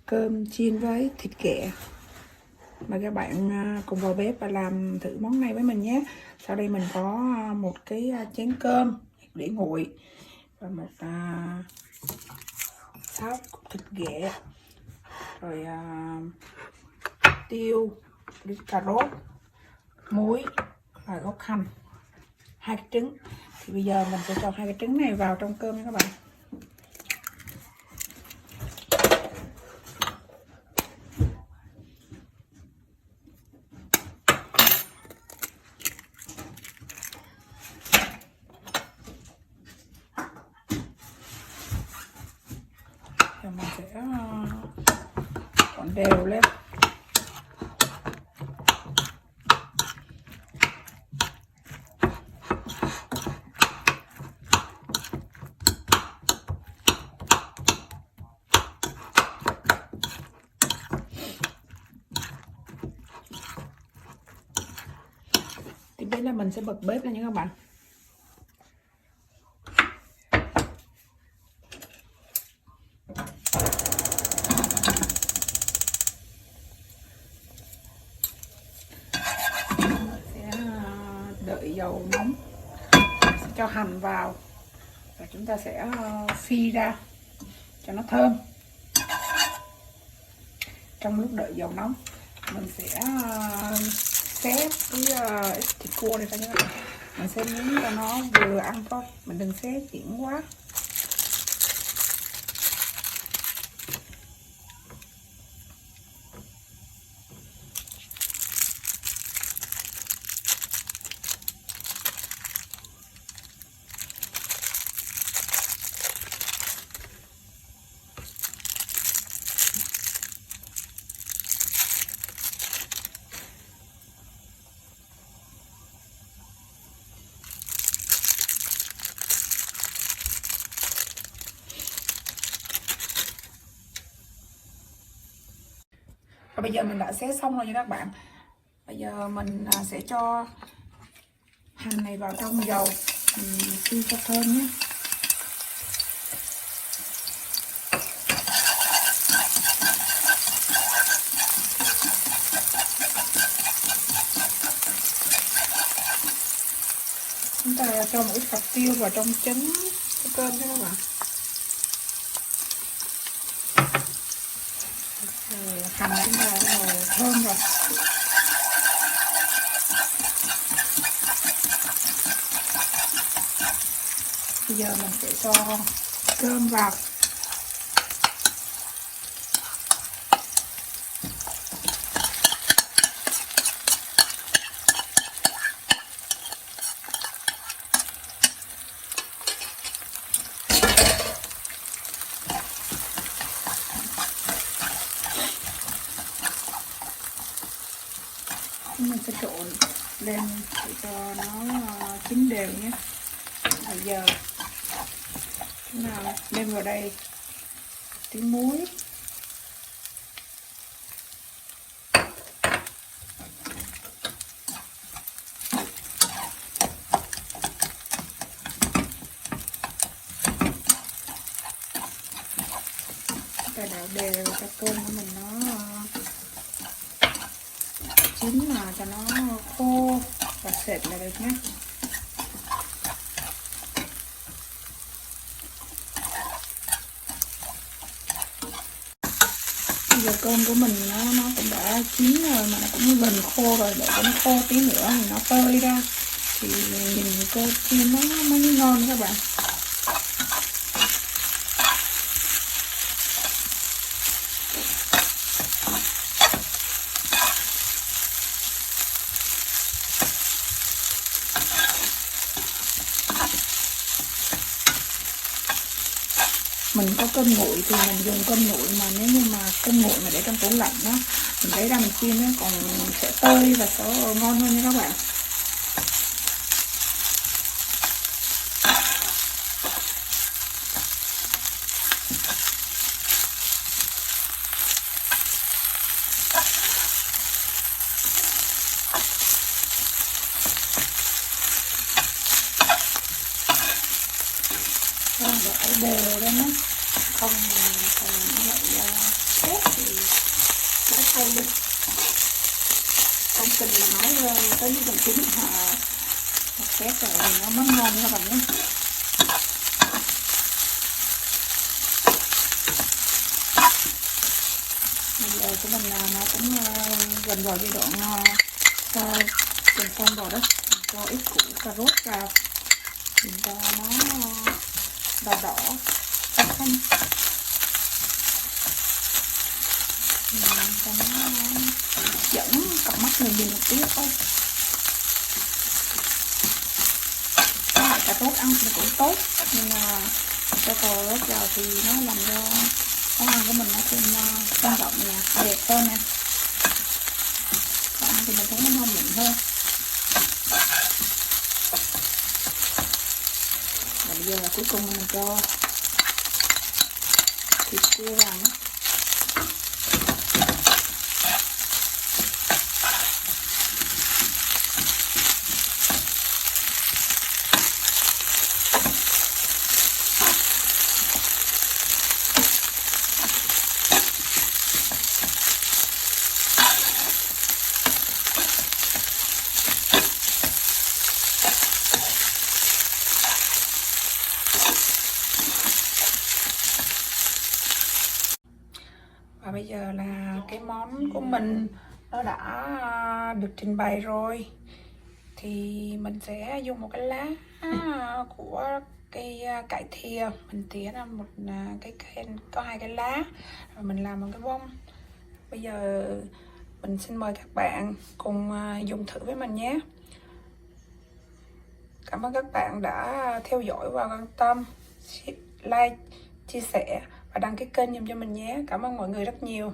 cơm chiên với thịt ghẹ. Mời các bạn cùng vào bếp và làm thử món này với mình nhé. Sau đây mình có một cái chén cơm để nguội và một sáu cục thịt ghẹ, rồi tiêu, cà rốt, muối và gốc hành, 2 cái trứng. Thì bây giờ mình sẽ cho 2 cái trứng này vào trong cơm nha các bạn. Rồi mình sẽ trộn đều lên. Tiếp đến là mình sẽ bật bếp lên nha các bạn. Sẽ đợi dầu nóng, sẽ cho hành vào và chúng ta sẽ phi ra cho nó thơm. Trong lúc đợi dầu nóng, mình sẽ xé cái thịt cua này ra nha các bạn. Mình sẽ miếng cho nó vừa ăn thôi, mình đừng xé nhuyễn quá. Và bây giờ mình đã xé xong rồi nha các bạn. Bây giờ mình sẽ cho hành này vào trong dầu, mình phi cho thơm nhé. Chúng ta cho một ít hạt tiêu vào trong trứng cái cơm nha các bạn. Hành chúng ta bắt đầu thơm rồi. Bây giờ mình sẽ cho cơm vào. Mình sẽ trộn lên để cho nó chín đều nhé. Bây giờ chúng ta nêm vào đây tí muối, ta đảo đều cho cơm của mình nó chín mà cho nó khô và sệt là được nhé. Bây giờ cơm của mình nó cũng đã chín rồi mà nó cũng gần khô rồi, để cho nó khô tí nữa thì nó tơi ra thì nhìn cơm chiên nó mới ngon các bạn. Mình có cơm nguội thì mình dùng cơm nguội, mà nếu như mà cơm nguội mà để trong tủ lạnh đó, mình lấy ra mình chiên nó còn sẽ tơi và sẽ ngon hơn nha các bạn. Đảo đều lên á, không thì nó lại chết. hay luôn. Không cần là nói tới những phần chính một két rồi nó mới ngon các bạn nhé. Bây giờ của mình là nó cũng gần vào giai đoạn gần xong rồi đó. Mình cho ít củ cà rốt vào, mình cho nó đỏ đỏ xanh, cho nó dẫn cặp mắt người nhìn một tí thôi. Cà rốt ăn thì cũng tốt, nhưng mà cho cà rốt vào thì nó làm cho món ăn của mình nó thêm sinh động nè, đẹp hơn nè. Còn ăn thì mình thấy nó ngon miệng hơn. Và bây giờ là cuối cùng mình cho thịt chia vào nữa. Và bây giờ là cái món của mình nó đã được trình bày rồi. Thì mình sẽ dùng một cái lá của cây cải thìa. Mình tỉa ra một cái cây có 2 cái lá, rồi mình làm một cái bông. Bây giờ mình xin mời các bạn cùng dùng thử với mình nhé. Cảm ơn các bạn đã theo dõi và quan tâm, like, chia sẻ và đăng ký kênh giùm cho mình nhé. Cảm ơn mọi người rất nhiều.